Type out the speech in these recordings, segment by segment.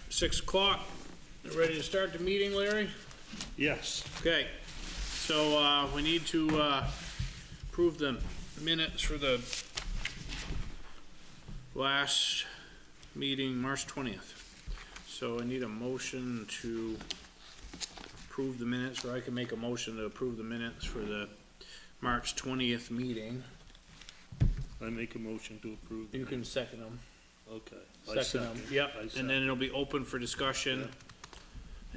6 o'clock. Ready to start the meeting, Larry? Yes. Okay, so, we need to, approve the minutes for the last meeting, March 20th. So I need a motion to approve the minutes, or I can make a motion to approve the minutes for the March 20th meeting. I make a motion to approve. You can second them. Okay. Second them, yep, and then it'll be open for discussion.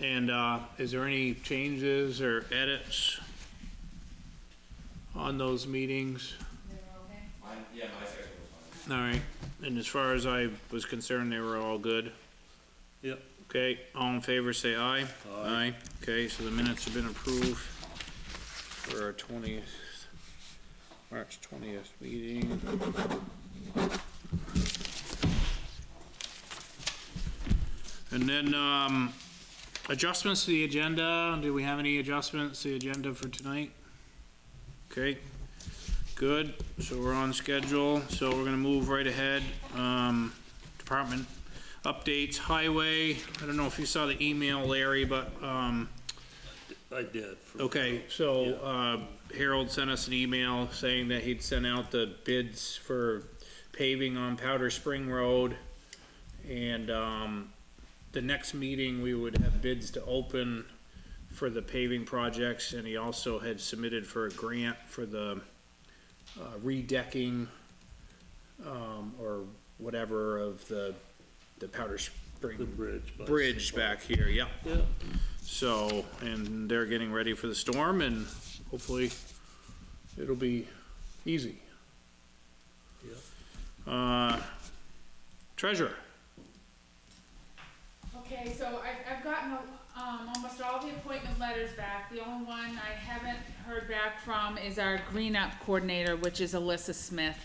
And, is there any changes or edits on those meetings? Yeah, my schedule was fine. All right, and as far as I was concerned, they were all good? Yep. Okay, all in favor, say aye. Aye. Okay, so the minutes have been approved for our 20th, March 20th meeting. And then, adjustments to the agenda. Do we have any adjustments to the agenda for tonight? Okay, good. So we're on schedule. So we're gonna move right ahead. Department updates, highway. I don't know if you saw the email, Larry, but, I did. okay, so, Harold sent us an email saying that he'd sent out the bids for paving on Powder Spring Road. And, the next meeting, we would have bids to open for the paving projects, and he also had submitted for a grant for the redecking, or whatever of the Powder Spring. The bridge. Bridge back here, yep. Yeah. So, and they're getting ready for the storm, and hopefully it'll be easy. Yeah. Treasurer. Okay, so I've gotten almost all the appointment letters back. The only one I haven't heard back from is our Green Up coordinator, which is Alyssa Smith.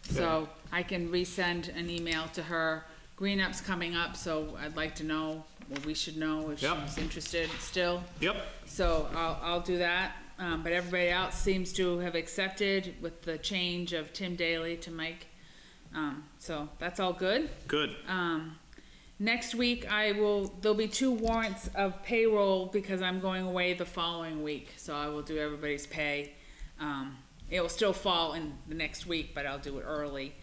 So I can resend an email to her. Green Up's coming up, so I'd like to know, well, we should know if Yep. she's interested still. Yep. So I'll do that. But everybody else seems to have accepted with the change of Tim Daly to Mike. So that's all good. Good. Next week, there'll be 2 warrants of payroll because I'm going away the following week, so I will do everybody's pay. It will still fall in the next week, but I'll do it early.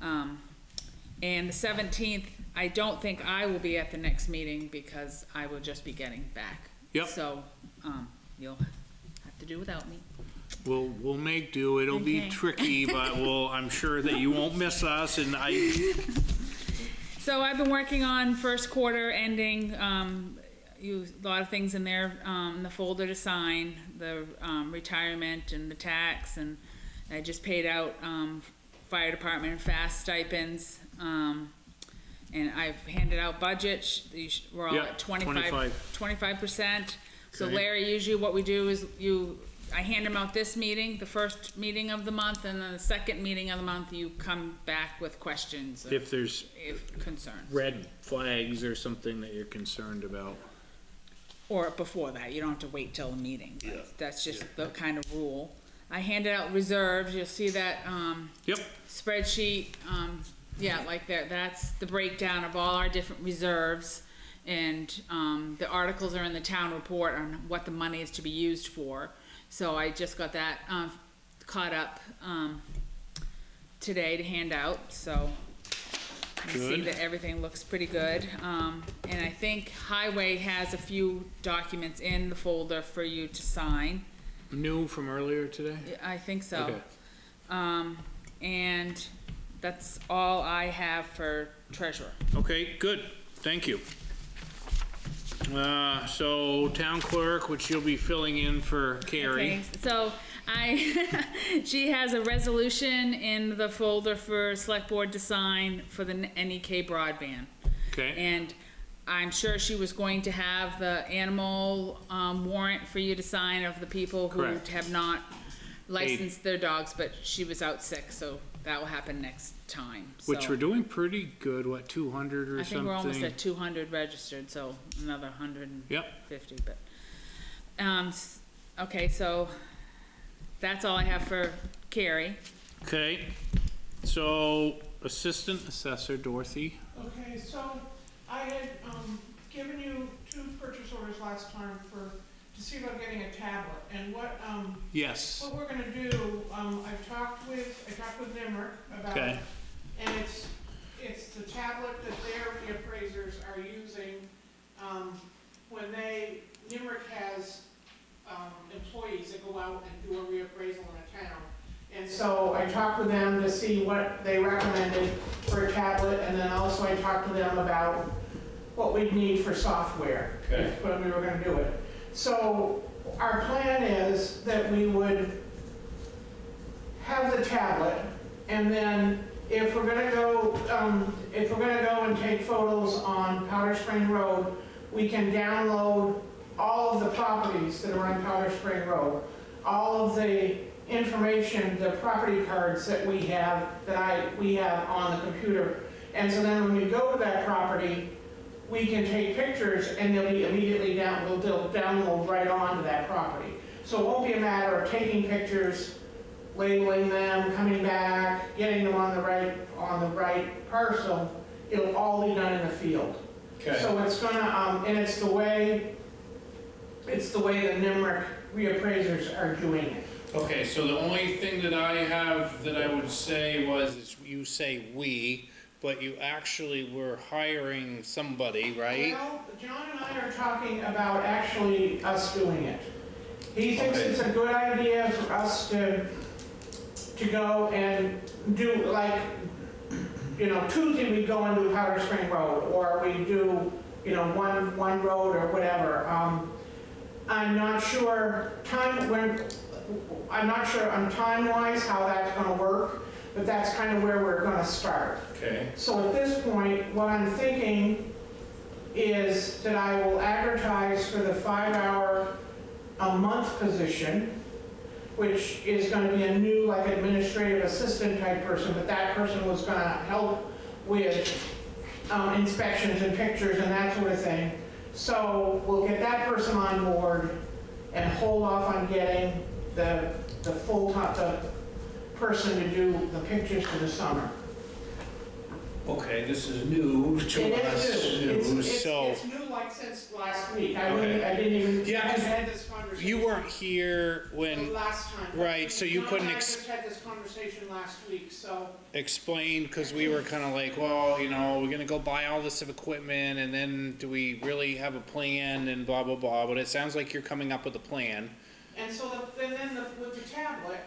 And the 17th, I don't think I will be at the next meeting because I will just be getting back. Yep. So, you'll have to do without me. We'll make do. It'll be Okay. tricky, but I'm sure that you won't miss us, and So I've been working on first quarter ending, a lot of things in there, the folder to sign, the retirement and the tax, and I just paid out fire department and fast stipends, and I've handed out budgets. We're all Yeah, at 25%. So Okay. Larry, usually what we do is I hand them out this meeting, the first meeting of the month, and then the second meeting of the month, you come back with questions. if there's If concerns. red flags or something that you're concerned about. Or before that, you don't have to wait till the meeting. Yeah. That's just the kind of rule. I handed out reserves, you'll see that, Yep. spreadsheet, yeah, like that's the breakdown of all our different reserves. And, the articles are in the town report on what the money is to be used for. So I just got that, caught up, today to hand out, so I see Good. that everything looks pretty good. And I think Highway has a few documents in the folder for you to sign. New from earlier today? I think so. Okay. And that's all I have for treasurer. Okay, good. Thank you. So town clerk, which you'll be filling in for Carrie. Okay, so she has a resolution in the folder for select board to sign for the NEK broadband. Okay. And I'm sure she was going to have the animal warrant for you to sign of the people who Correct. have not licensed their dogs, but she was out sick, so that will happen next time. Which So we're doing pretty good, what, 200 or I something? think we're almost at 200 registered, so another 150, Yep. but, okay, so that's all I have for Carrie. Okay, so Assistant Assessor Dorothy. Okay, so I had $100 last time to see about getting a tablet, and Yes, what we're gonna do, I talked with Nimmer about it. okay, And it's the tablet that their reappraisers are using, when Nimerick has, employees that go out and do a reappraisal in a town. And so I talked with them to see what they recommended for a tablet, and then also I talked to them about what we'd need for software, Okay. when we were gonna do it. So our plan is that we would have the tablet, and then if we're gonna go and take photos on Powder Spring Road, we can download all of the properties that are on Powder Spring Road, all of the information, the property cards that we have on the computer. And so then when we go to that property, we can take pictures and they'll be immediately they'll download right onto that property. So it won't be a matter of taking pictures, labeling them, coming back, getting them on the right parcel. It'll all be done in the field. okay. So it's gonna, and it's the way the NIMRIC reappraisers are doing it. Okay, so the only thing that I have that I would say is you say we, but you actually were hiring somebody, right? Well, John and I are talking about actually us doing it. He thinks it's a good idea for us to go and do, like, Tuesday we go and do Powder Spring Road, or we do, one road or whatever. I'm not sure on time-wise how that's gonna work, but that's kind of where we're gonna start. Okay. So at this point, what I'm thinking is that I will advertise for the 5-hour a month position, which is gonna be a new, like, administrative assistant type person, but that person was gonna help with inspections and pictures and that sort of thing. So we'll get that person on board and hold off on getting the person to do the pictures for the summer. Okay, this is new to us. It's new, like, since last week. I didn't even, Yeah, I 'cause had this conversation. You weren't here The when last time. right, so you John couldn't and I just had this conversation last week, so. explain, because we were kind of like, well, we're gonna go buy all this equipment, and then do we really have a plan, and blah, blah, blah, but it sounds like you're coming up with a plan. And so with the tablet,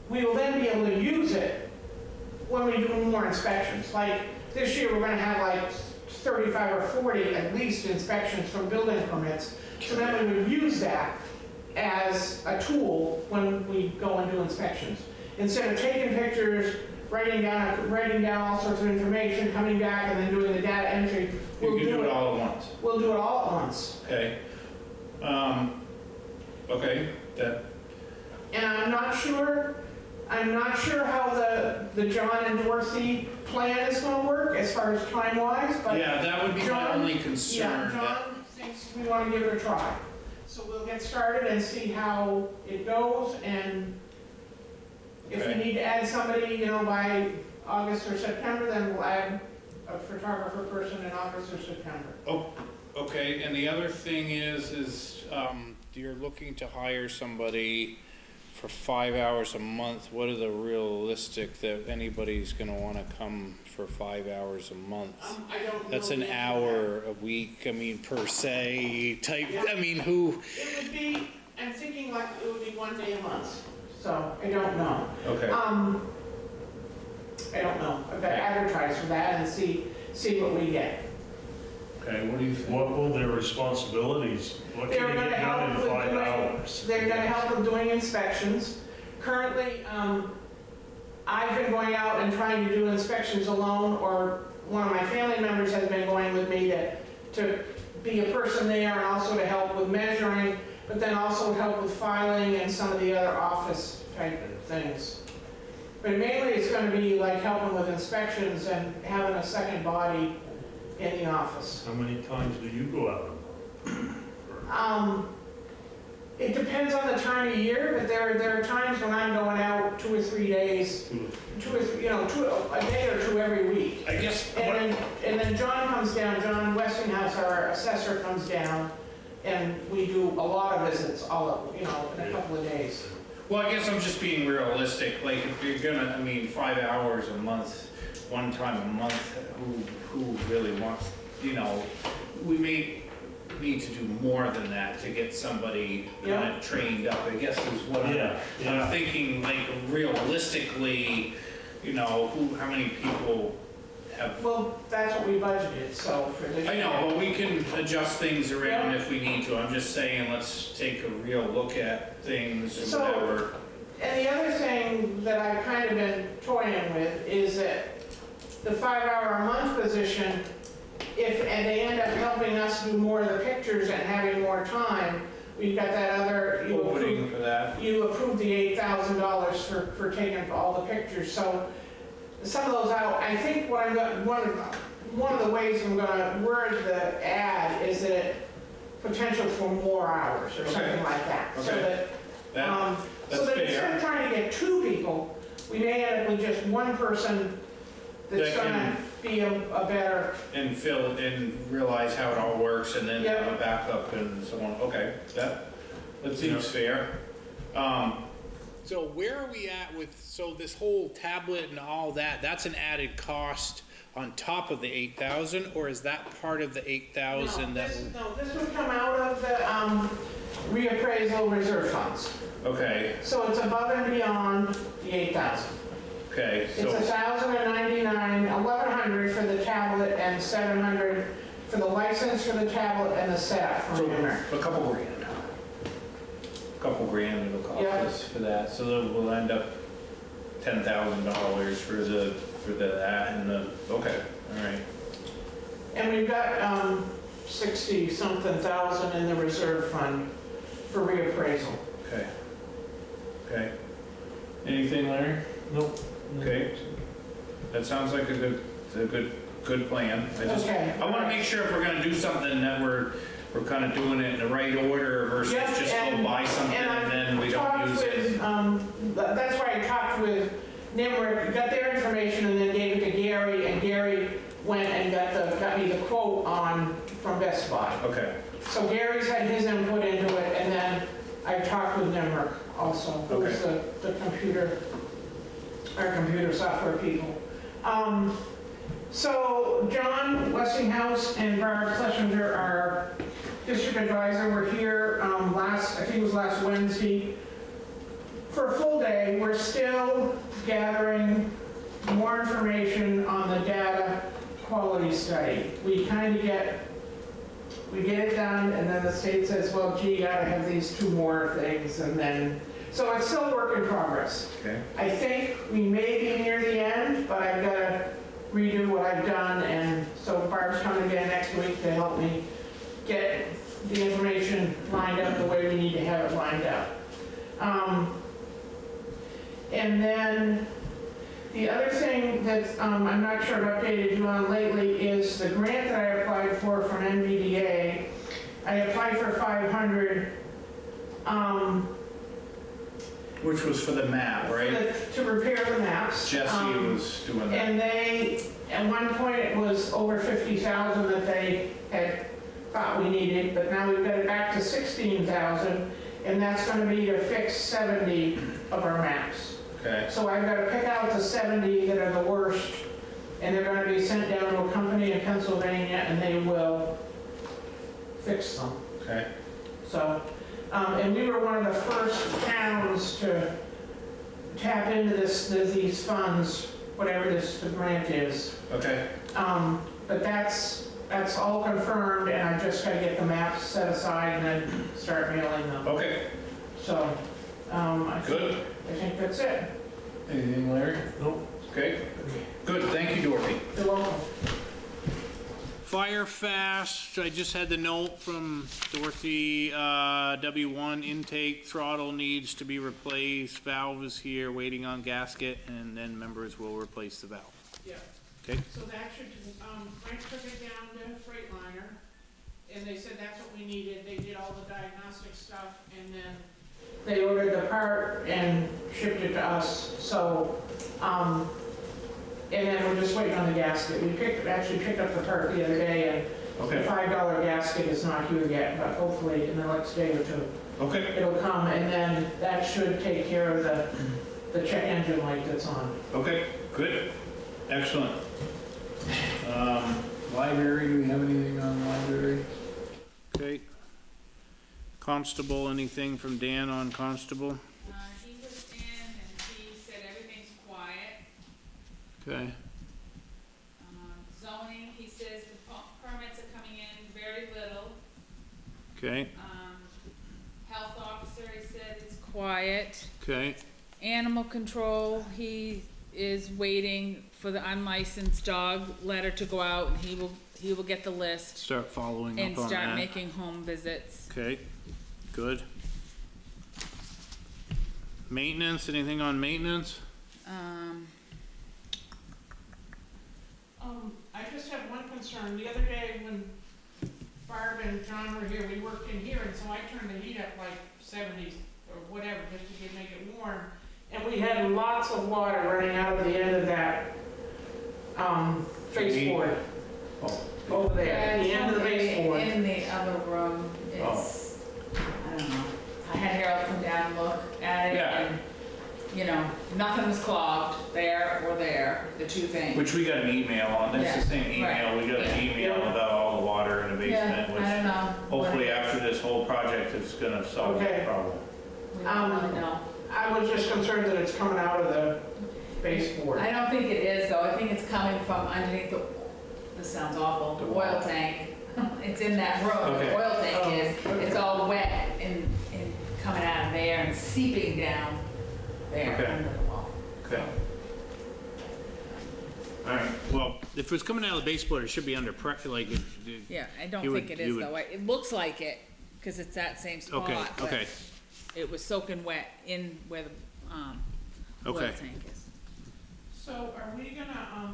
we will then be able to use it when we do more inspections. Like, this year, we're gonna have like 35 or 40 at least inspections from building permits. So then we would use that as a tool when we go and do inspections. Instead of taking pictures, writing down all sorts of information, coming back and then doing the data entry, You can do it all at once. We'll do it all at once. Okay. Okay, that, And I'm not sure how the John and Dorothy plan is gonna work as far as time-wise, but. yeah, that would be my John- only concern. Yeah, John thinks we wanna give it a try. So we'll get started and see how it goes, and if we Okay. need to add somebody, by August or September, then we'll add a photographer person in August or September. Oh, okay, and the other thing is, you're looking to hire somebody for 5 hours a month. What are the realistic that anybody's gonna wanna come for 5 hours a month? I don't know. That's an the answer to hour a week, per se, type, Yeah. who? that. It would be, I'm thinking like it would be 1 day a month, so I don't know. Okay. I don't know. I've got to advertise for that and see what we get. Okay, what do you think? What will their responsibilities, what They're can you gonna get done in help with 5 doing, hours? they're gonna help with doing inspections. Currently, I've been going out and trying to do inspections alone, or one of my family members has been going with me to be a person there and also to help with measuring, but then also help with filing and some of the other office type of things. But mainly it's gonna be like helping with inspections and having a second body in the office. How many times do you go out? It depends on the time of year, but there are times when I'm going out 2 or 3 days, a day or two every week. I guess, And then John comes down, John Westinghouse, our assessor, comes down, and we do a lot of visits all, in a couple of days. Well, I guess I'm just being realistic, like, if you're gonna, 5 hours a month, one time a month, who really wants, we may need to do more than that to get somebody kinda trained up, I guess is what I'm thinking, like, realistically, how many people have. Well, that's what we budgeted, so for this year. I know, but we can adjust things around if we need to, I'm just saying, let's take a real look at things and So- whatever. And the other thing that I've kind of been toying with is that the 5-hour-a-month position, and they end up helping us do more of the pictures and having more time, we've got that other, Opening for that. you approved the $8,000 for taking all the pictures, so some of those out, I think what I'm going, one of the ways I'm gonna word the ad is that potential for more hours or something like that. So Okay. that, That's so that fair. instead of trying to get 2 people, we may end up with just 1 person that's That gonna be a better, And fill and realize how it all works and then Yep. have a backup and so on. Okay, that seems fair. So where are we at with, so this whole tablet and all that, that's an added cost on top of the 8,000, or is that part of the 8,000 that? this would come out of the reappraisal reserve funds. Okay, So it's above and beyond the 8,000. okay, It's so, 1,099, 1,100 for the tablet and 700 for the license for the tablet and the setup for so Nimmer. a couple grand. A couple grand it'll cost Yeah. us for that, so then we'll end up $10,000 for that and the, okay, all right. And we've got 60-something thousand in the reserve fund for reappraisal. Okay. Okay. Anything, Larry? Nope. Okay. That sounds like a good plan. Okay. I wanna make sure if we're gonna do something that we're kinda doing it in the right order versus Yep, just go and- buy something and then we don't Talked use it. with, that's why I talked with Nimmer, got their information and then gave it to Gary, and Gary went and got me the quote from Best Buy. Okay, So Gary's had his input into it, and then I talked with Nimmer also, who's the computer, our computer software people. So John Westinghouse and Barb Schlesinger, our district advisor, were here I think it was last Wednesday, for a full day. We're still gathering more information on the data quality study. We get it done, and then the state says, well, gee, you gotta have these 2 more things, and then, so it's still a work in progress. okay, I think we may be near the end, but I've gotta redo what I've done, and so Barb's coming again next week to help me get the information lined up the way we need to have it lined up. And then the other thing that I'm not sure I've updated you on lately is the grant that I applied for from NVDA. I applied for 500 which was for the map, right? to repair the maps. Jesse was doing that. And they, at one point, it was over 50,000 that they had thought we needed, but now we've got it back to 16,000, and that's gonna be to fix 70 of our maps. Okay, So I've gotta pick out the 70 that are the worst, and they're gonna be sent down to a company in Pennsylvania, and they will fix them. okay, So, and we were one of the first towns to tap into these funds, whatever the grant is. okay, But that's all confirmed, and I just gotta get the maps set aside and then start mailing them. okay, So, good. I think that's it. Anything, Larry? Nope. Okay, good, thank you, Dorothy. You're welcome. Fire fast, I just had the note from Dorothy, W1 intake throttle needs to be replaced, valve is here, waiting on gasket, and then members will replace the valve. Yeah. Okay, So that should, Frank took it down to Freightliner, and they said that's what we needed. They did all the diagnostic stuff, and then they ordered the part and shipped it to us. So, and then we're just waiting on the gasket. We actually picked up the part the other day, and the $5 gasket is not here yet, but hopefully in the next day or two. Okay. It'll come, and then that should take care of the check engine light that's on. Okay, good. Excellent. Library, do we have anything on library? Okay. Constable, anything from Dan on constable? He was in and he said everything's quiet. Okay, Zoning, he says the permits are coming in very little. okay, Health officer, he said it's quiet. okay, Animal control, he is waiting for the unlicensed dog letter to go out, and he will get the list start following and up on start that. making home visits. Okay, good. Maintenance, anything on maintenance? I just have one concern. The other day when Barb and John were here, we worked in here, and so I turned the heat up like 70s or whatever, just to make it warm. And we had lots of water running out of the end of that, baseboard Oh, over there, the end of the baseboard. In the other room, it's, I don't know, I had Harold come down and look at it, Yeah. and, you know, nothing was clogged there or there, the two things. which we got an email on, that's the Yeah, same email, right, we got an yeah. email about all the water in the basement, Yeah, I which don't know. hopefully after this whole project, it's gonna solve the Okay. problem. We don't really know. I was just concerned that it's coming out of the baseboard. I don't think it is, though. I think it's coming from underneath the, this sounds awful, the oil tank. It's in that room, Okay. the oil tank Oh, is. okay. It's all wet and coming out of there and seeping down there Okay. under the wall. Okay. Alright, Well, if it's coming out of the baseboard, it should be under pressure, like, Yeah, I don't You think would- it you is, would- though. It looks like it, because it's that same spot. okay, but okay, It was soaking wet in where the, oil Okay. tank is. So are we gonna,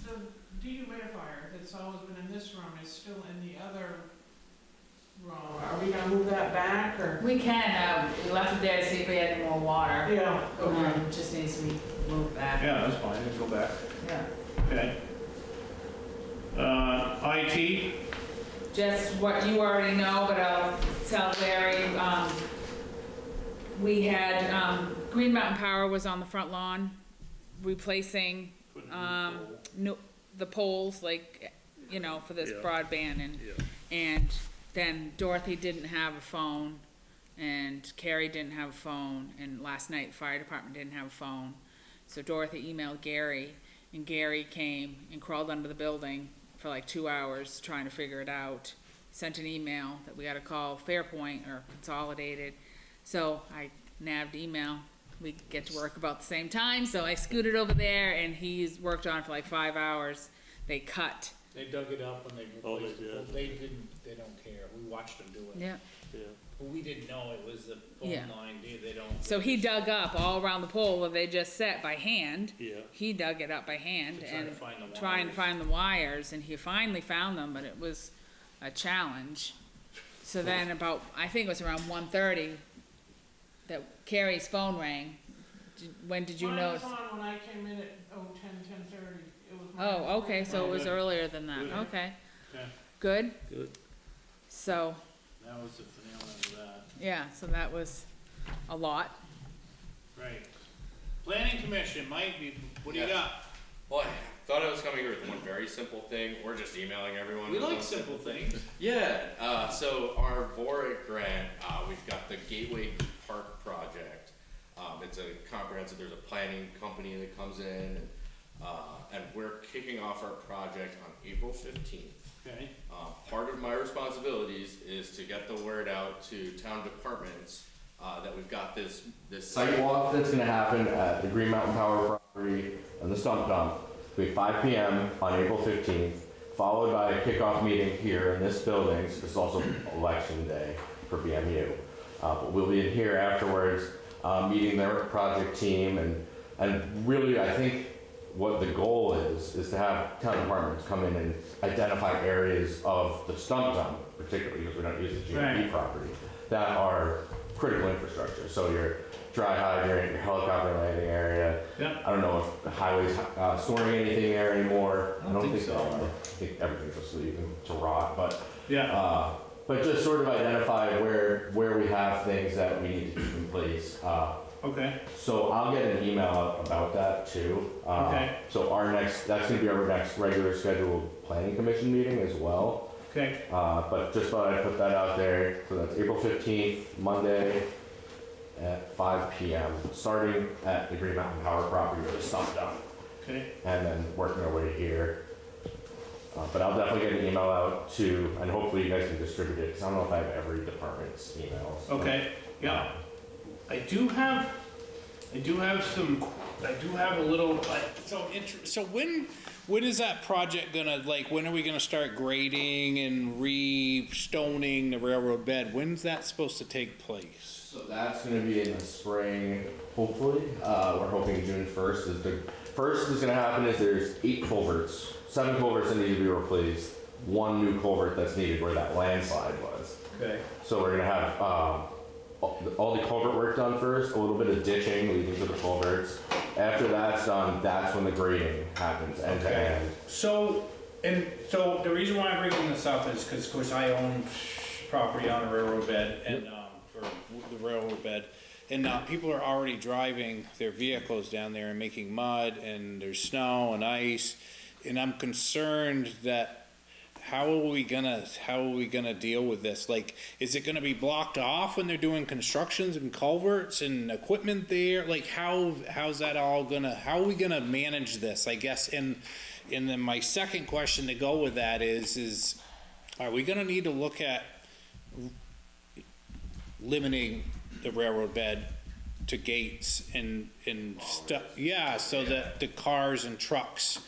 the dehumidifier that's always been in this room is still in the other room. Are we gonna move that back, or? We can, we left it there to see if we had any more water. Yeah, okay. Just needs to be moved back. yeah, that's fine, go back, Yeah. okay. IT, Just what you already know, but I'll tell Larry, we had, Green Mountain Power was on the front lawn replacing, the poles, like, you know, for this broadband, and then Dorothy didn't have a phone, and Carrie didn't have a phone, and last night the fire department didn't have a phone. So Dorothy emailed Gary, and Gary came and crawled under the building for like 2 hours trying to figure it out. Sent an email that we gotta call Fairpoint or Consolidated. So I nabbed email. We get to work about the same time, so I scooted over there, and he's worked on it for like 5 hours. They cut. They dug it up and they replaced it. Well, they don't care. We watched them do it. Yeah. But we didn't know it was the phone Yeah. line, they don't. So he dug up all around the pole where they just set by hand. Yeah. He dug it up by hand To try to and find the trying to wires. find the wires, and he finally found them, but it was a challenge. So then about, I think it was around 1:30 that Carrie's phone rang. When did you Mine notice? was on when I came in at 10:30. It was mine. Oh, okay, so it was good. earlier than that, Good. okay. Okay. Good? Good. So, That was the finale of that. yeah, so that was a lot. Right. Planning Commission, Mike, what do you Yeah. got? Well, I thought I was coming here with one very simple thing. We're just emailing everyone. We with like one simple things. Yeah, so our VORIC grant, we've got the Gateway Park project. It's a comprehensive, there's a planning company that comes in, and we're kicking off our project on April 15th. Okay. Part of my responsibilities is to get the word out to town departments, that we've got this Site walk that's gonna happen at the Green Mountain Power property and the stump dump. It'll be 5 PM on April 15th, followed by a kickoff meeting here in this building. So this is also election day for BMU. But we'll be in here afterwards, meeting their project team, and really, I think what the goal is to have town departments come in and identify areas of the stump dump, particularly because we don't use the GMP Right. property, that are critical infrastructure. So your dry hydrant, your helicopter landing area. Yeah. I don't know if the highway's storing anything there anymore. I don't think they so. are. I think everything's just leaving to rot, Yeah. but just sort of identify where we have things that we need to keep in place. Okay. So I'll get an email out about that too. Okay. So that's gonna be our next regular scheduled planning commission meeting as well. Okay. But just thought I'd put that out there. So that's April 15th, Monday at 5 p.m. Starting at the Green Mountain Power property or the stump dump, Okay. and then working our way here. But I'll definitely get an email out to, and hopefully you guys can distribute it, because I don't know if I have every department's emails. Okay. Yeah. I do have a little, so when is that project gonna, like, when are we gonna start grading and re-stoning the railroad bed? When's that supposed to take place? So that's gonna be in the spring, hopefully. We're hoping June 1st is the first is gonna happen is there's 8 culverts, 7 culverts that need to be replaced, 1 new culvert that's needed where that landslide was. Okay. So we're gonna have all the culvert work done first, a little bit of ditching leading to the culverts. After that's done, that's when the grading happens end to Okay. end. So the reason why I'm bringing this up is because, of course, I own property on a railroad bed and, or the railroad bed. And people are already driving their vehicles down there and making mud, and there's snow and ice. And I'm concerned that how are we gonna deal with this? Like, is it gonna be blocked off when they're doing constructions and culverts and equipment there? Like, how's that all gonna, how are we gonna manage this, I guess? And then my second question to go with that is are we gonna need to look at limiting the railroad bed to gates and stuff? Yeah, so that the cars and trucks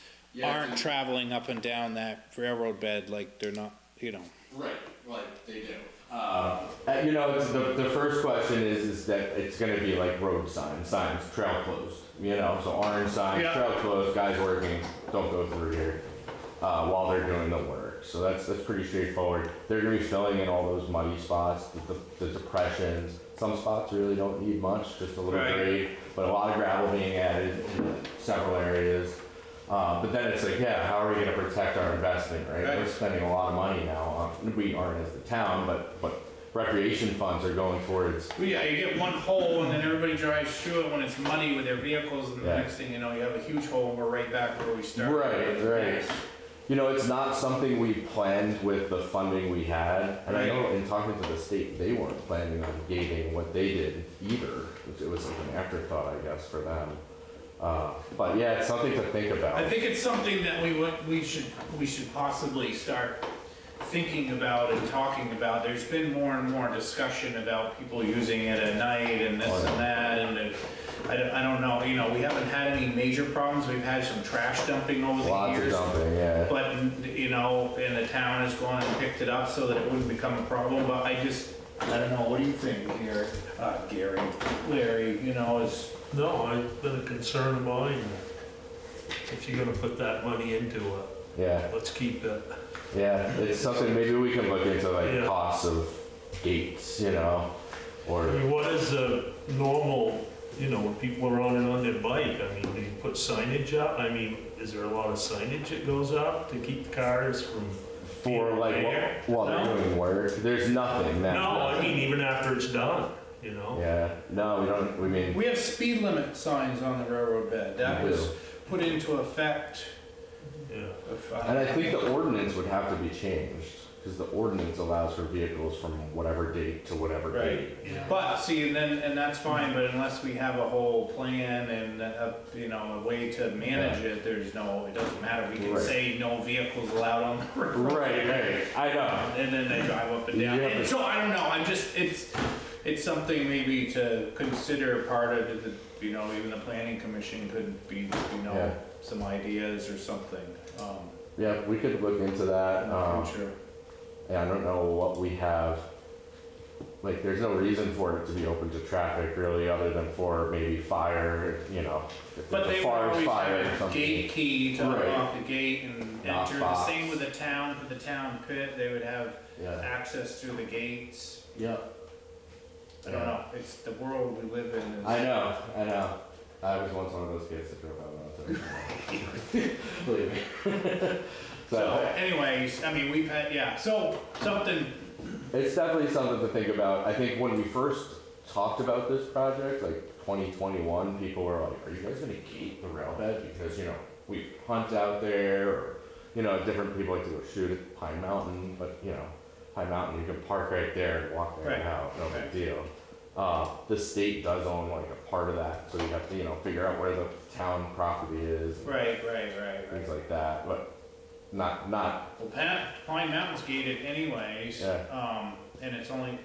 aren't traveling up and down that railroad bed like they're not, Right, like they do. It's the first question is that it's gonna be like road signs, trail closed, so orange signs, Yeah. trail closed, guys working, don't go through here, while they're doing the work. So that's pretty straightforward. They're gonna be filling in all those muddy spots, the depressions. Some spots really don't need much, just a little Right. grade, but a lot of gravel being added in several areas. But then it's like, yeah, how are we gonna protect our investment, right? Right. We're spending a lot of money now, we aren't as the town, but recreation funds are going towards, Well, yeah, you get one hole and then everybody drives through it when it's muddy with their vehicles, and the Yeah. next thing you know, you have a huge hole and we're right back where we started. Right. It's not something we planned with the funding we had, and I know in talking to the state, they weren't planning on gating what they did either. It was like an afterthought, I guess, for them. But yeah, it's something to think about. I think it's something that we should possibly start thinking about and talking about. There's been more and more discussion about people using it at night and this and that, and I don't know, we haven't had any major problems. We've had some trash dumping over the Lots of years. dumping, yeah. But, and the town has gone and picked it up so that it wouldn't become a problem, but I don't know, what do you think here, Gary, Larry, is... No, I've been a concern of mine. If you're gonna put that money into it, Yeah, let's keep it. yeah, it's something, maybe we can look into like Yeah. costs of gates, or, I mean, what is the normal, when people are on their bike? I mean, do you put signage up? I mean, is there a lot of signage that goes up to keep cars from? for like, there? while they're No. doing work, there's nothing now. No, I mean, even after it's done, Yeah, no, we mean, We have speed limit signs on the railroad bed. That We was do. put into effect. Yeah. and I think the ordinance would have to be changed, because the ordinance allows for vehicles from whatever date to whatever Right. date. But see, and that's fine, but unless we have a whole plan and, a way to manage it, it doesn't matter. We can Right. say no vehicles allowed on the road. Right, I know. And then they drive up and down. You have And to- so I don't know, it's something maybe to consider part of the, even the planning commission could be, Yeah. some ideas or something, Yeah, we could look into that. in the future. Yeah, I don't know what we have like, there's no reason for it to be open to traffic really, other than for maybe fire, you know, if But there's they a would forest always fire or have a something. gate key to Right. unlock the gate and Knock enter. The box. same with the town, for the town pit, they would have Yeah, access through the gates. yeah, I don't know, it's the world we live in is. I know. I was once one of those kids that drove out mountains. Believe me. So So, anyways, I mean, we've had, yeah, so something, it's definitely something to think about. I think when we first talked about this project, like 2021, people were like, are you guys gonna gate the railhead? Because, you know, we hunt out there, or, you know, different people like to go shoot at Pine Mountain, but, you know, Pine Mountain, you can park right there and walk right Right. out, no big Right. deal. The state does own like a part of that, so you have to, you know, figure out where the town property is, right, things like that, but not, Well, Pine Mountain's gated anyways, Yeah. and it's only,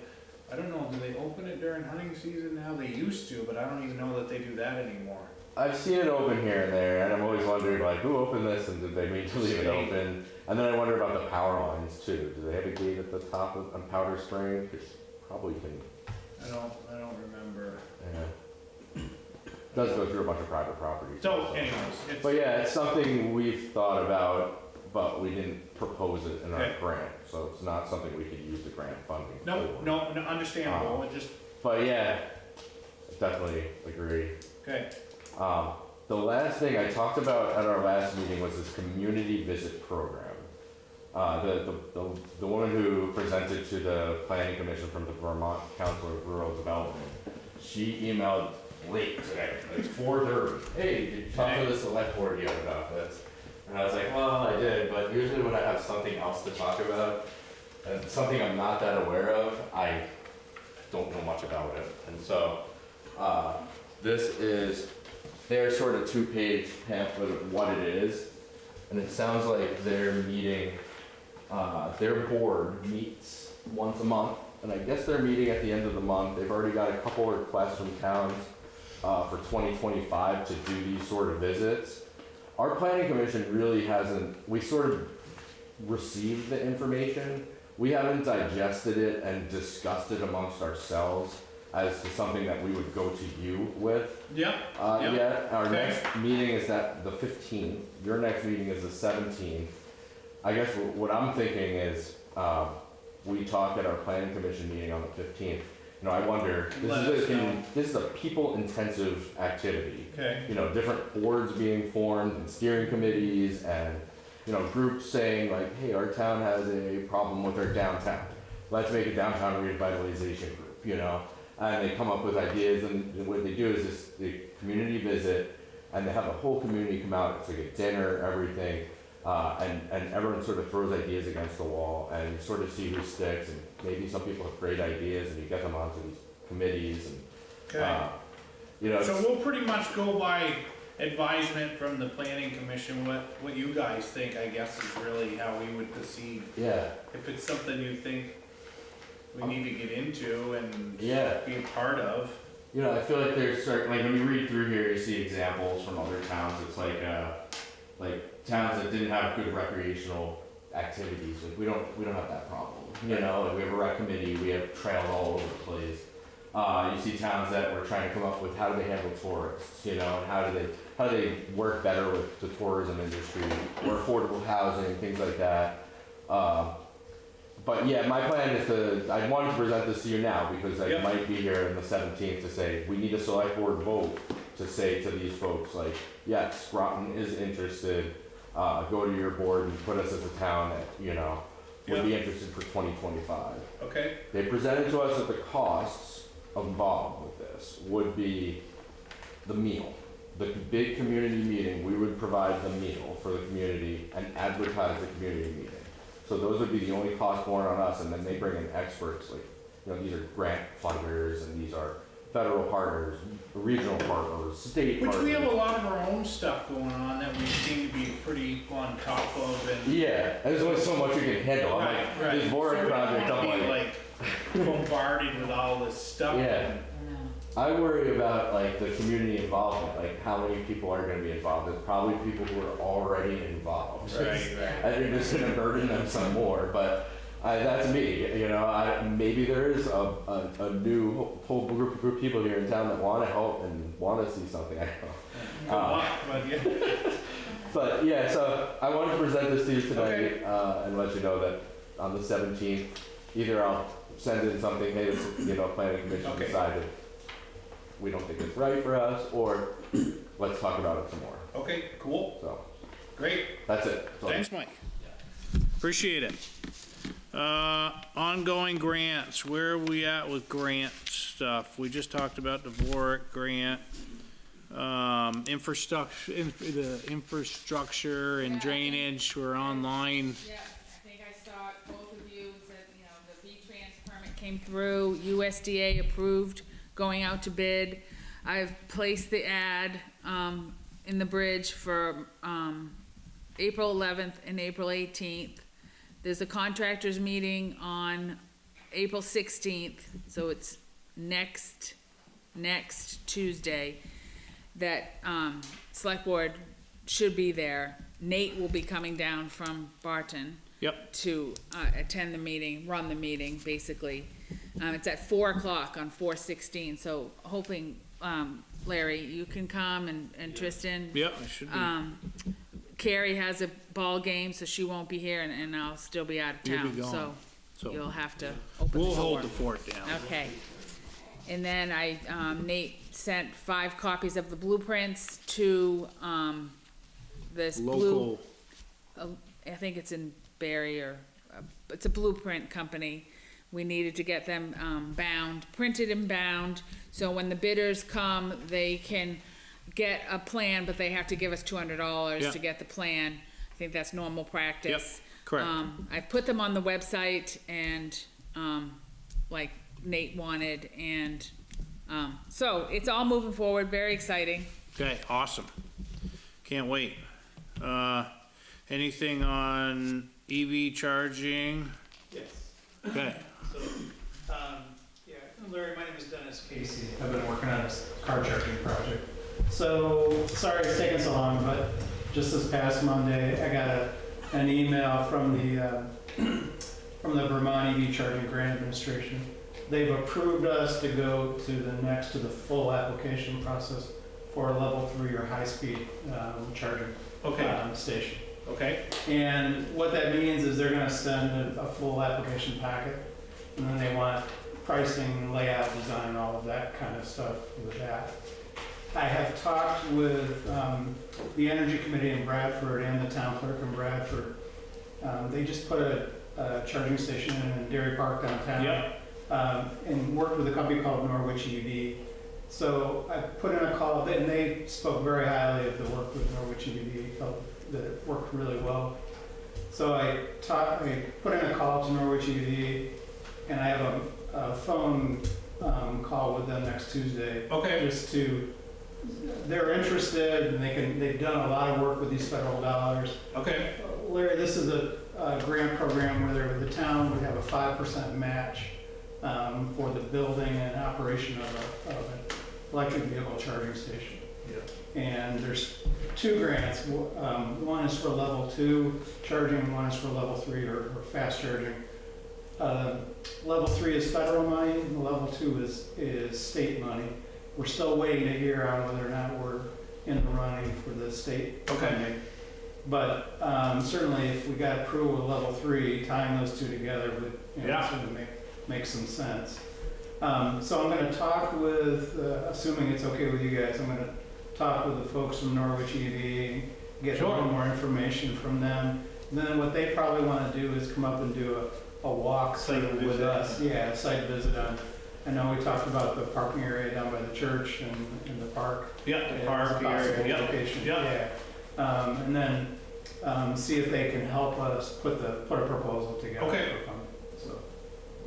I don't know, do they open it during hunting season now? They used to, but I don't even know that they do that anymore. I've seen it open here and there, and I'm always wondering, like, who opened this, and did they mean to leave it State. open? And then I wonder about the power lines too. Do they have a gate at the top of, on Powder Spring? Because probably can, I don't remember. yeah. It does go through a bunch of private property. So anyways, it's, But yeah, it's something we've thought about, but we didn't propose it in our Okay. grant, so it's not something we could use the grant funding no, for. no, understandable, it just, But yeah, definitely agree. okay, The last thing I talked about at our last meeting was this community visit program. The woman who presented to the planning commission from the Vermont Council of Rural Development, she emailed late today, like 4:30. Hey, did you talk to the select board yet about this? And I was like, well, I did, but usually when I have something else to talk about, and something I'm not that aware of, I don't know much about it. And so, this is their sort of 2-page pamphlet of what it is. And it sounds like they're meeting, their board meets once a month. And I guess they're meeting at the end of the month. They've already got a couple requests from towns for 2025 to do these sort of visits. Our planning commission really hasn't, we sort of received the information. We haven't digested it and discussed it amongst ourselves as to something that we would go to you with. yep, Yep. Yet. Our Okay. next meeting is that the 15th. Your next meeting is the 17th. I guess what I'm thinking is, we talk at our planning commission meeting on the 15th. You know, I wonder, Let us know. this is a people-intensive activity. okay, You know, different boards being formed and steering committees and, you know, groups saying like, hey, our town has a problem with our downtown. Let's make a downtown revitalization group, you know? And they come up with ideas, and what they do is this, the community visit, and they have the whole community come out. It's like a dinner, everything, and everyone sort of throws ideas against the wall, and you sort of see who sticks, and maybe some people have great ideas, and you get them onto these committees, and, okay. you know, So it's- we'll pretty much go by advisement from the planning commission, what you guys think, I guess, is really how we would proceed. yeah, If it's something you think we need to get into and yeah. be a part of. You know, I feel like there's certain, like when you read through here, you see examples from other towns. It's like towns that didn't have good recreational activities. Like we don't have that problem. You know, like we have a rec committee, we have trails all over the place. You see towns that were trying to come up with how do they handle tourists, you know, and how do they work better with the tourism industry, or affordable housing, things like that. But yeah, my plan is I wanted to present this to you now because I Yep. might be here on the 17th to say, we need a select board vote to say to these folks, like, yes, Groton is interested, go to your board and put us as a town that, you know, would be interested for 2025. Okay, They presented to us that the costs involved with this would be the meal. The big community meeting, we would provide the meal for the community and advertise the community meeting. So those would be the only costs borne on us, and then they bring in experts, like, you know, these are grant funders, and these are federal partners, regional partners, state which partners. we have a lot of our own stuff going on that we seem to be pretty on top of and. Yeah, and there's only so much you can handle. I'm Right, like, right. this So Vorik we project, don't wanna I'm be like, bombarded with all this stuff. Yeah. and- I worry about like the community involvement, like how many people are gonna be involved. There's probably people who are already involved. Right, right. I think it's gonna burden them some more, but That's me, you know, maybe there is a new whole group of people here in town that wanna help and wanna see something, I don't know. Good luck, but yeah. But yeah, so I wanted to present this to you tonight, and let you know that on the 17th, either I'll send in something, hey, this, you know, planning commission Okay. decided we don't think it's right for us, or let's talk about it some more. Okay, cool, So, great. that's it. So, Thanks, Mike. Appreciate it. Ongoing grants, where are we at with grant stuff? We just talked about the Vorik grant. Infrastructure and Yeah. drainage, we're online. Yeah, I think I saw it, both of you said, you know, the V-Trans permit came through, USDA approved, going out to bid. I've placed the ad, in the bridge for, April 11th and April 18th. There's a contractors meeting on April 16th, so it's next Tuesday, that, Selectboard should be there. Nate will be coming down from Barton Yep, to, attend the meeting, run the meeting, basically. It's at 4 o'clock on 4/16, so hoping, Larry, you can come and Tristan. yep, it should be. Carrie has a ball game, so she won't be here, and I'll still be out of You'll be town, gone. so So you'll have to open the door. we'll hold the fort down. Okay. And then Nate sent 5 copies of the blueprints to, this blue, Local, I think it's in Barry, or, it's a blueprint company. We needed to get them, bound, printed and bound, so when the bidders come, they can get a plan, but they have to give us $200 Yeah. to get the plan. I think that's normal practice. correct. I've put them on the website and, like Nate wanted, and, so it's all moving forward, very exciting. Okay, awesome. Can't wait. Anything on EV charging? Yes. Okay, So, yeah, Larry, my name is Dennis Casey. I've been working on this car charging project. So, sorry it's taken so long, but just this past Monday, I got an email from the Vermont EV Charging Grant Administration. They've approved us to go to the full application process for a level 3 or high-speed charging station. Okay, And what that means is they're gonna send a full application packet, and then they want pricing, layout, design, all of that kind of stuff with that. I have talked with the Energy Committee in Bradford and the town clerk in Bradford. They just put a charging station in Dairy Park downtown. Yep. And worked with a company called Norwich EV. So I put in a call, and they spoke very highly of the work with Norwich EV, felt that it worked really well. So I put in a call to Norwich EV, and I have a phone call with them next Tuesday. okay, Just to, they're interested, and they've done a lot of work with these federal dollars. okay, Larry, this is a grant program where the town would have a 5% match for the building and operation of an electric vehicle charging station. yeah. And there's 2 grants. One is for level 2 charging, one is for level 3 or fast charging. Level 3 is federal money, and level 2 is state money. We're still waiting to hear on whether or not we're in the running for the state funding. But certainly if we got approval of level 3, tying those 2 together would, Yeah. sort of make some sense. So I'm gonna talk with, assuming it's okay with you guys, I'm gonna talk with the folks from Norwich EV, get a Sure. little more information from them. Then what they probably wanna do is come up and do a walk Site with visit. us. Yeah, a site visit on, I know we talked about the parking area down by the church and the park. yeah, the Yeah, park it's a possible area, yeah, location, yeah. yeah. And then see if they can help us put a proposal together. Okay. for funding. So,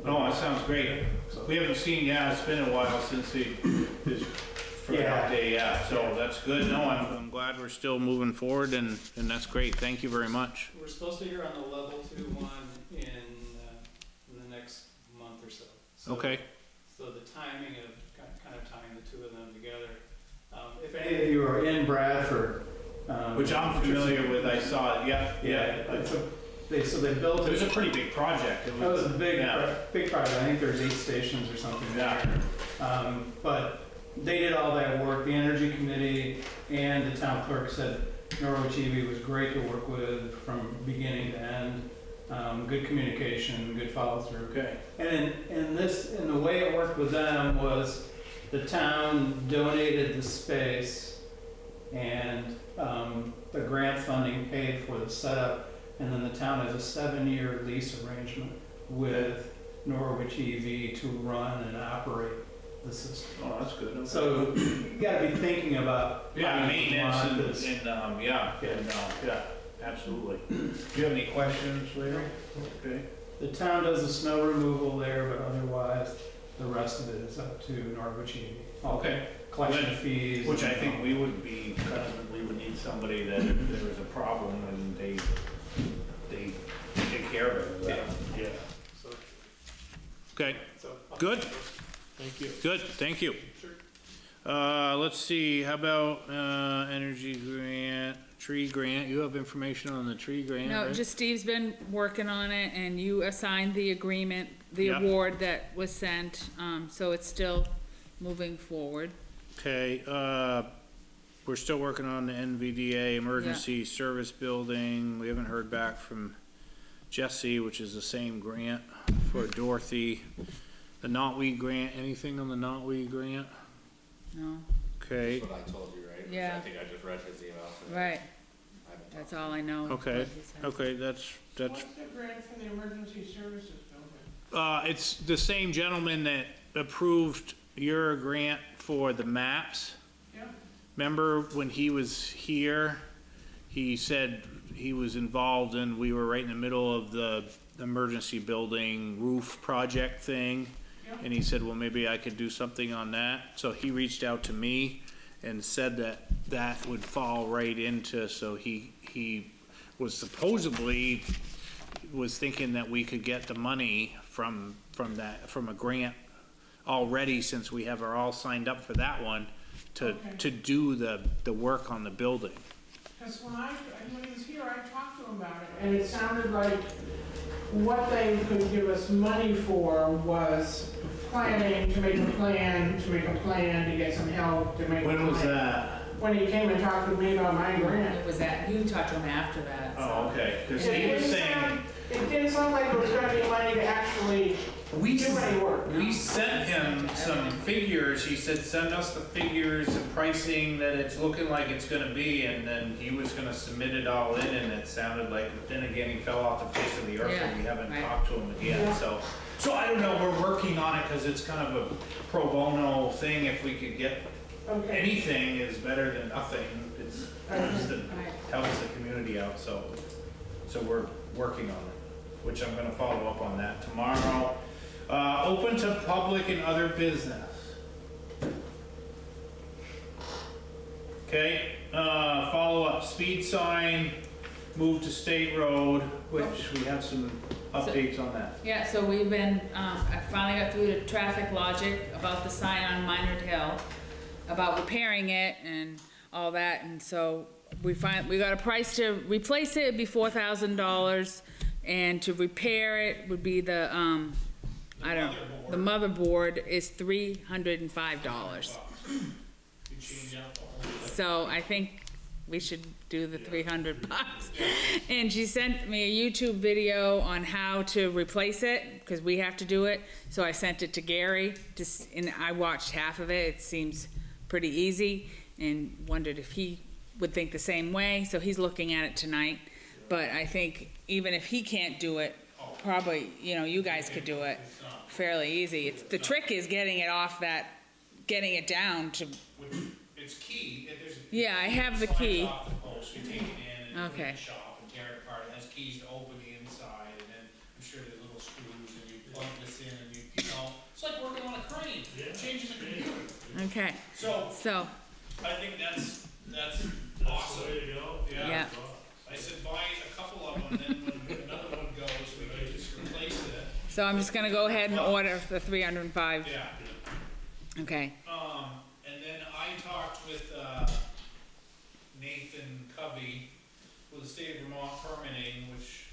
No, that sounds great. so- We haven't seen, it's been a while since this, for an Yeah. update, so Yeah. that's good. No, I'm glad we're still moving forward, and that's great. Thank you very much. We're supposed to hear on the level 2 one in the next month or so. So- Okay, So the timing of kind of tying the 2 of them together. If any of you are in Bradford. which I'm familiar with, I saw it, yeah, Yeah, yeah. they built It it. was a pretty big project. That was a big, Yeah. big project. I think there's 8 stations or something there. But they did all that work. The Energy Committee and the town clerk said Norwich EV was great to work with from beginning to end. Good communication, good follow through. Okay. And in the way it worked with them was the town donated the space and the grant funding paid for the setup. And then the town has a 7-year lease arrangement with Norwich EV to run and operate the system. Oh, that's good. Okay. So you gotta be thinking about. Yeah, how you maintenance want and, this. yeah, absolutely. Do you have any questions, Larry? Okay. The town does the snow removal there, but otherwise, the rest of it is up to Norwich EV. Okay. Collection fees. Which I think we would need somebody that if there was a problem and they take care of it. Yeah. Okay, So- good, Thank you. good, thank you. Let's see, how about, energy grant, tree grant? You have information on the tree grant, No, right? just Steve's been working on it, and you assigned the agreement, the Yep. award that was sent, so it's still moving forward. Okay, we're still working on the NVDA Emergency Service Building. We haven't heard back from Jesse, which is the same grant for Dorothy. The Knotweed grant, anything on the Knotweed grant? No, Okay, That's what I told you, right? Yeah. I think I just read his email. so right, I haven't talked that's to all I know. okay, what he said. okay, that's, What's the grant for the emergency services building? it's the same gentleman that approved your grant for the maps. Yeah. Remember when he was here, he said he was involved and we were right in the middle of the emergency building roof project thing. Yeah. And he said, well, maybe I could do something on that. So he reached out to me and said that that would fall right into, so he was supposedly was thinking that we could get the money from a grant already, since we have her all signed up for that one to Okay. do the work on the building. Because when he was here, I talked to him about it, and it sounded like what they could give us money for was planning, to make a plan, to get some help, to make a plan. When was that? When he came and talked with me about my grant. It was that, you talked to him after that, so. Oh, okay, cause It he was didn't saying, sound- It didn't sound like it was gonna be money to actually we, do any work. we sent him some figures, he said, send us the figures and pricing that it's looking like it's gonna be, and then he was gonna submit it all in, and it sounded like, but then again, he fell off the face of the earth, and we haven't Yeah, right. talked to him again, Yeah. so I don't know, we're working on it, cause it's kind of a pro bono thing, if we could get Okay. anything is better than nothing, it's just that Right. helps the community out, so we're working on it, which I'm gonna follow up on that tomorrow. Open to public and other business. Okay, follow up, speed sign, move to State Road, which we have some updates on that. Yeah, so we've been, I finally got through to Traffic Logic about the sign on Minard Hill, about repairing it and all that, and so we got a price to replace it, it'd be $4,000, and to repair it would be the motherboard is $305. So I think we should do the $300. And she sent me a YouTube video on how to replace it, because we have to do it. So I sent it to Gary, and I watched half of it. It seems pretty easy, and wondered if he would think the same way. So he's looking at it tonight. But I think even if he can't do it, probably, you guys could do it fairly easy. The trick is getting it down to. It's key. Yeah, I have the key. Off the post, you take it in and put it in Okay. the shop and tear it apart. It has keys to open the inside, and then I'm sure there's little screws, and you plug this in, and it's like working on a crane. It changes a computer. Okay, So so, I think that's awesome. Way to go. yeah, I said buy a couple of them, then when another one goes, we can just replace it. so I'm just gonna go ahead and order the 305. Yeah. Okay, And then I talked with Nathan Covey with the state of Vermont permitting, which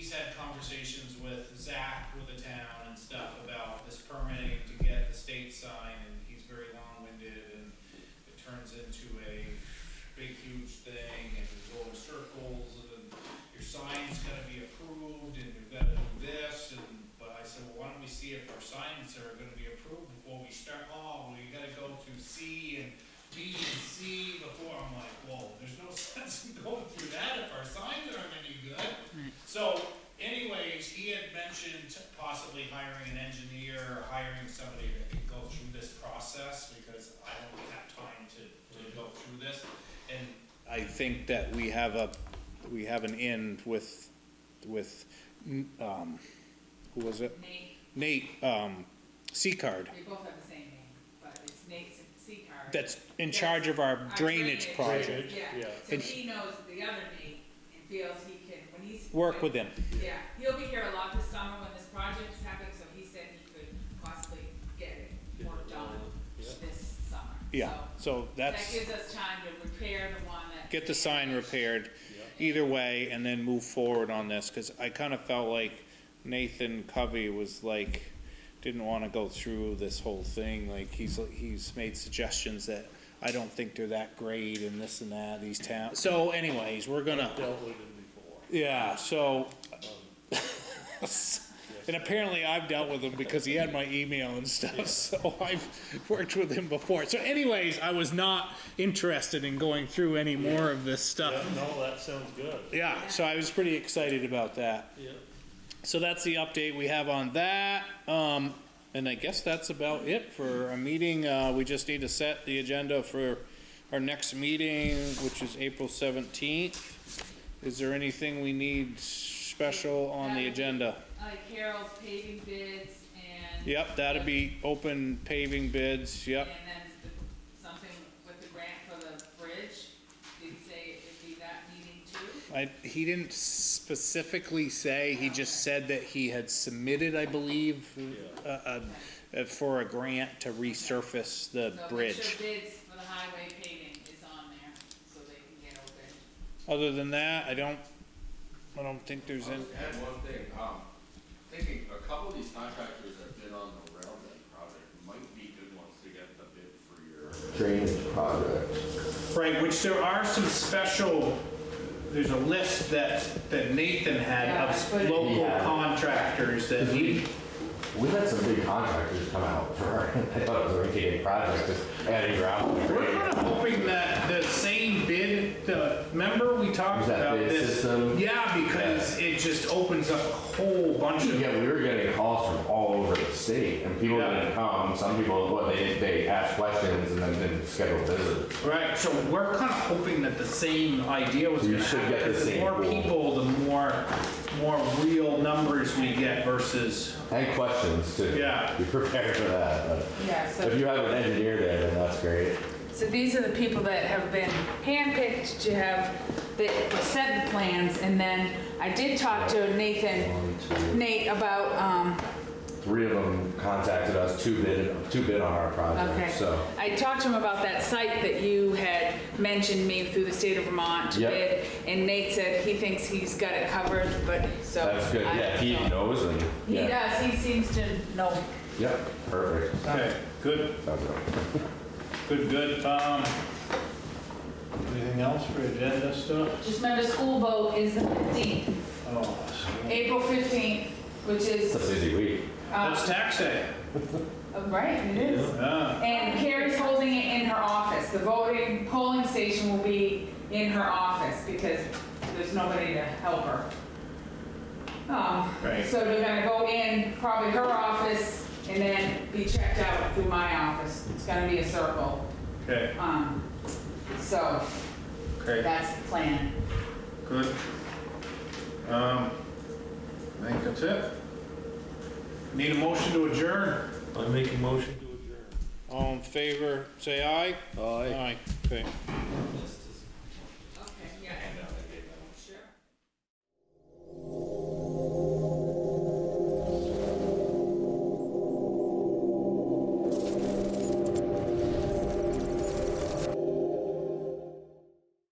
he's had conversations with Zach, with the town and stuff about this permitting to get the state sign, and he's very long-winded, and it turns into a big, huge thing, and you go in circles, and then your sign's gotta be approved, and you've gotta do this, but I said, well, why don't we see if our signs are gonna be approved before we start? Oh, well, you gotta go to C and B and C before. I'm like, whoa, there's no sense in going through that if our signs aren't any good. So anyways, he had mentioned possibly hiring an engineer or hiring somebody that could go through this process, because I don't have time to go through this. And I think that we have an in with, who was it? Nate, C-Card. they both have the same name, but it's Nate's C-Card. That's in charge of our drainage project. Yeah, so And he knows the other Nate and feels he can, when he's. Work with him. Yeah, he'll be here a lot this summer when this project is happening, so he said he could possibly get it worked on this summer. Yeah, so That that's, gives us time to repair the one that. get the sign repaired either way and then move forward on this, cause I kinda felt like Nathan Covey was like, didn't wanna go through this whole thing, like he's made suggestions that I don't think they're that great and this and that, these towns. So anyways, we're gonna. Dealt with him before. Yeah, so, and apparently I've dealt with him because he had my email and stuff, so I've worked with him before. So anyways, I was not interested in going through any more of this Yeah, stuff. no, that sounds good. Yeah, so I was pretty excited about that. Yeah. So that's the update we have on that. And I guess that's about it for a meeting. We just need to set the agenda for our next meeting, which is April 17th. Is there anything we need special on the agenda? Like Carol's paving bids and. Yep, that'd be open paving bids, yep. And then something with the grant for the bridge, did he say it'd be that meeting too? He didn't specifically say, he just said that he had submitted, I believe, for a grant to resurface the So make bridge. sure bids for the highway paving is on there, so they can get open. Other than that, I don't think there's any. Add one thing, thinking a couple of these contractors that bid on the railroad project might be good ones to get the bid for your. Drainage project. Right, which there are some special, there's a list that Nathan had Yeah, I of put it- local Yeah. contractors that we, We had some big contractors come out for our, I thought it was a rinky-dink project, just adding gravel. we're kind of hoping that the same bid, remember we talked Was that about bid this? system? Yeah, because it just opens up a whole bunch of. Yeah, we were getting calls from all over the state, and people Yeah. didn't come. Some people, they asked questions and then didn't schedule visits. Right, so we're kind of hoping that the same idea was You gonna should happen, get the because the same more pool. people, the more real numbers we get versus, And questions too. Yeah. Be prepared for that, but Yeah, so. if you have an engineer there, then that's great. So these are the people that have been handpicked to have the set the plans, and then I did talk to Nate about, 3 of them contacted us, two bid on our okay. project, so. I talked to him about that site that you had mentioned me through the state of Vermont to Yep. bid, and Nate said he thinks he's got it covered, but so. That's good, yeah, he so- knows and, He yeah. does, he seems to know. Yep, perfect. okay, good. That's it. Good. Anything else for agenda stuff? Just remember, school vote is the 15th, Oh, April 15th, which It's a is, busy week. that's tax day. right, it is. Yeah. And Carrie's holding it in her office. The polling station will be in her office because there's nobody to help her. Right. So they're gonna go in probably her office and then be checked out through my office. It's gonna be a circle. Okay, So great, that's the plan. good. I think that's it. Need a motion to adjourn? I make a motion to adjourn. All in favor, say aye. Aye. Okay. Just